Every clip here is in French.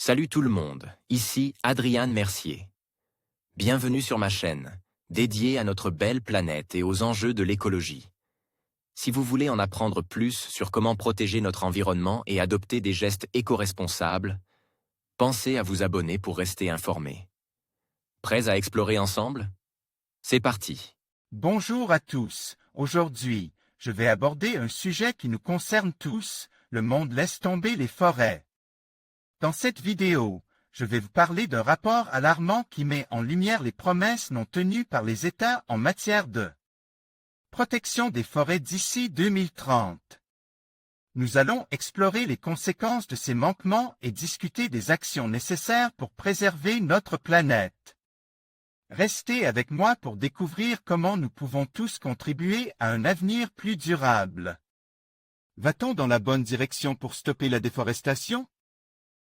Salut tout le monde, ici Adrian Mercier. Bienvenue sur ma chaîne, dédiée à notre belle planète et aux enjeux de l'écologie. Si vous voulez en apprendre plus sur comment protéger notre environnement et adopter des gestes éco-responsables, pensez à vous abonner pour rester informé. Prêts à explorer ensemble? C'est parti. Bonjour à tous. Aujourd'hui, je vais aborder un sujet qui nous concerne tous. Le monde laisse tomber les forêts. Dans cette vidéo, je vais vous parler d'un rapport alarmant qui met en lumière les promesses non tenues par les États en matière de protection des forêts d'ici 2030. Nous allons explorer les conséquences de ces manquements et discuter des actions nécessaires pour préserver notre planète. Restez avec moi pour découvrir comment nous pouvons tous contribuer à un avenir plus durable. Va-t-on dans la bonne direction pour stopper la déforestation?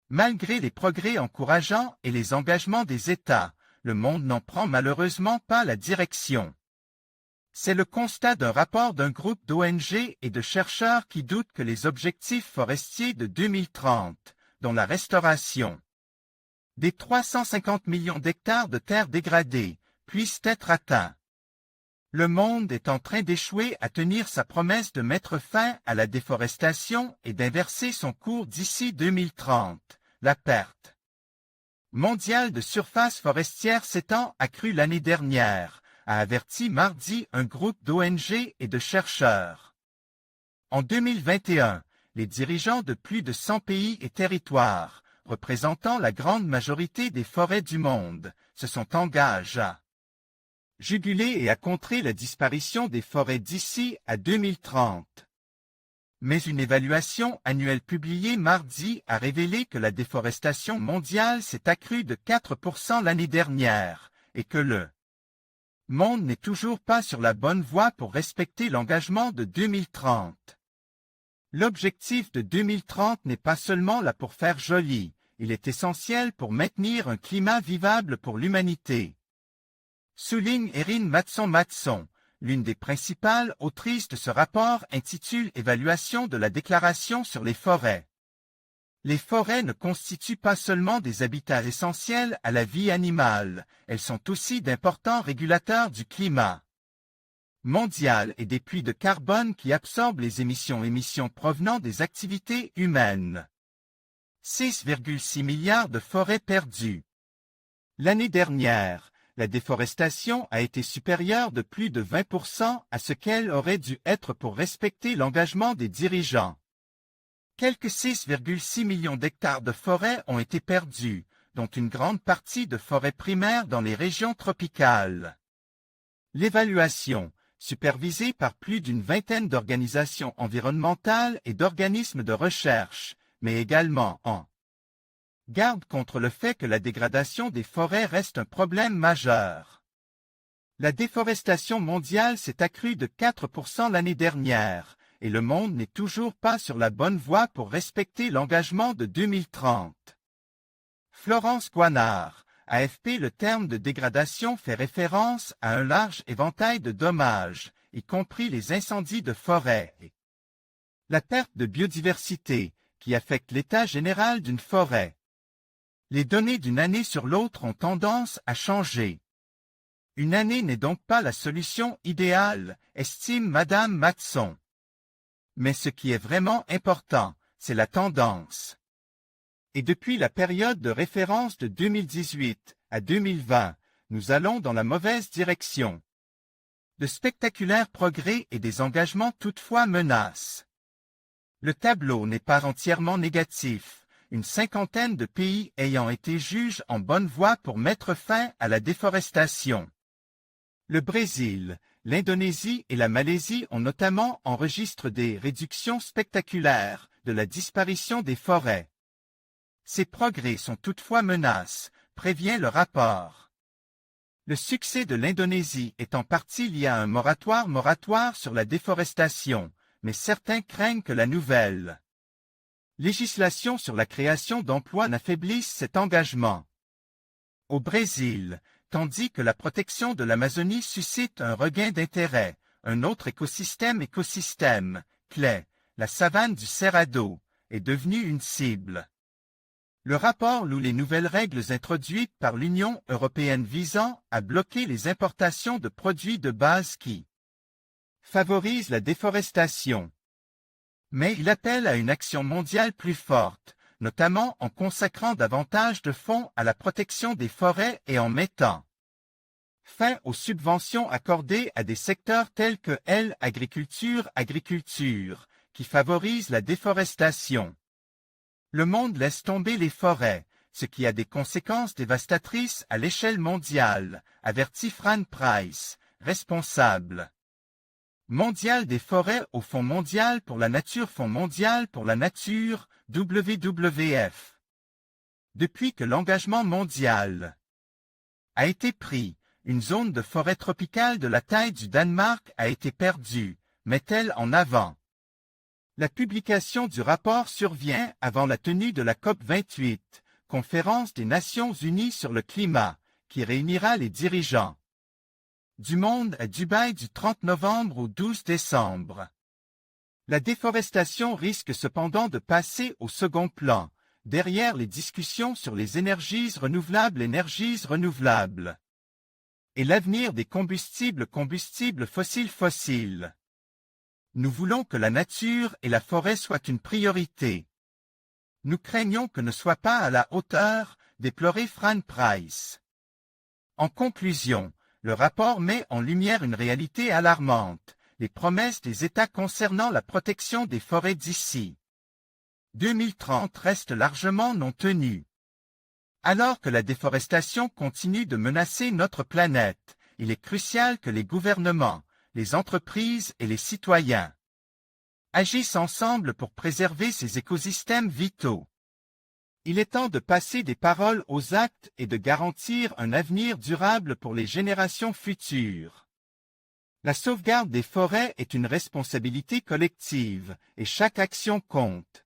Malgré les progrès encourageants et les engagements des États, le monde n'en prend malheureusement pas la direction. C'est le constat d'un rapport d'un groupe d'ONG et de chercheurs qui doutent que les objectifs forestiers de 2030, dont la restauration des 350 millions d'hectares de terres dégradées, puissent être atteints. Le monde est en train d'échouer à tenir sa promesse de mettre fin à la déforestation et d'inverser son cours d'ici 2030. La perte mondiale de surface forestière s'étant accrue l'année dernière, a averti mardi un groupe d'ONG et de chercheurs. En 2021, les dirigeants de plus de 100 pays et territoires, représentant la grande majorité des forêts du monde, se sont engagés à juguler et à contrer la disparition des forêts d'ici à 2030. Mais une évaluation annuelle publiée mardi a révélé que la déforestation mondiale s'est accrue de 4% l'année dernière et que le monde n'est toujours pas sur la bonne voie pour respecter l'engagement de 2030. L'objectif de 2030 n'est pas seulement là pour faire joli, il est essentiel pour maintenir un climat vivable pour l'humanité. Souligne Erin Matson, l'une des principales autrices de ce rapport intitulé « Évaluation de la déclaration sur les forêts ». Les forêts ne constituent pas seulement des habitats essentiels à la vie animale, elles sont aussi d'importants régulateurs du climat mondial et des puits de carbone qui absorbent les émissions provenant des activités humaines. 6,6 milliards de forêts perdues. L'année dernière, la déforestation a été supérieure de plus de 20% à ce qu'elle aurait dû être pour respecter l'engagement des dirigeants. Quelques 6,6 millions d'hectares de forêts ont été perdus, dont une grande partie de forêts primaires dans les régions tropicales. L'évaluation, supervisée par plus d'une vingtaine d'organisations environnementales et d'organismes de recherche, mais également en garde contre le fait que la dégradation des forêts reste un problème majeur. La déforestation mondiale s'est accrue de 4% l'année dernière, et le monde n'est toujours pas sur la bonne voie pour respecter l'engagement de 2030. Florence Guanard, AFP. Le terme de dégradation fait référence à un large éventail de dommages, y compris les incendies de forêt et la perte de biodiversité, qui affecte l'état général d'une forêt. Les données d'une année sur l'autre ont tendance à changer. Une année n'est donc pas la solution idéale, estime Madame Matson. Mais ce qui est vraiment important, c'est la tendance. Et depuis la période de référence de 2018 à 2020, nous allons dans la mauvaise direction. De spectaculaires progrès et des engagements toutefois menacent. Le tableau n'est pas entièrement négatif, une cinquantaine de pays ayant été jugés en bonne voie pour mettre fin à la déforestation. Le Brésil, l'Indonésie et la Malaisie ont notamment enregistré des réductions spectaculaires de la disparition des forêts. Ces progrès sont toutefois menaces, prévient le rapport. Le succès de l'Indonésie est en partie lié à un moratoire sur la déforestation, mais certains craignent que la nouvelle législation sur la création d'emplois n'affaiblisse cet engagement. Au Brésil, tandis que la protection de l'Amazonie suscite un regain d'intérêt, un autre écosystème clé, la savane du Cerrado, est devenu une cible. Le rapport loue les nouvelles règles introduites par l'Union européenne visant à bloquer les importations de produits de base qui favorisent la déforestation. Mais il appelle à une action mondiale plus forte, notamment en consacrant davantage de fonds à la protection des forêts et en mettant fin aux subventions accordées à des secteurs tels que l'agriculture, qui favorisent la déforestation. Le monde laisse tomber les forêts, ce qui a des conséquences dévastatrices à l'échelle mondiale, avertit Fran Price, responsable mondial des forêts au Fonds mondial pour la nature, Fonds mondial pour la nature, WWF. Depuis que l'engagement mondial a été pris, une zone de forêt tropicale de la taille du Danemark a été perdue, met-elle en avant. La publication du rapport survient avant la tenue de la COP28, conférence des Nations Unies sur le climat, qui réunira les dirigeants du monde à Dubaï du 30 novembre au 12 décembre. La déforestation risque cependant de passer au second plan, derrière les discussions sur les énergies renouvelables et l'avenir des combustibles fossiles. Nous voulons que la nature et la forêt soient une priorité. Nous craignons que ne soient pas à la hauteur, déplorait Fran Price. En conclusion, le rapport met en lumière une réalité alarmante, les promesses des États concernant la protection des forêts d'ici 2030 restent largement non tenues. Alors que la déforestation continue de menacer notre planète, il est crucial que les gouvernements, les entreprises et les citoyens agissent ensemble pour préserver ces écosystèmes vitaux. Il est temps de passer des paroles aux actes et de garantir un avenir durable pour les générations futures. La sauvegarde des forêts est une responsabilité collective, et chaque action compte.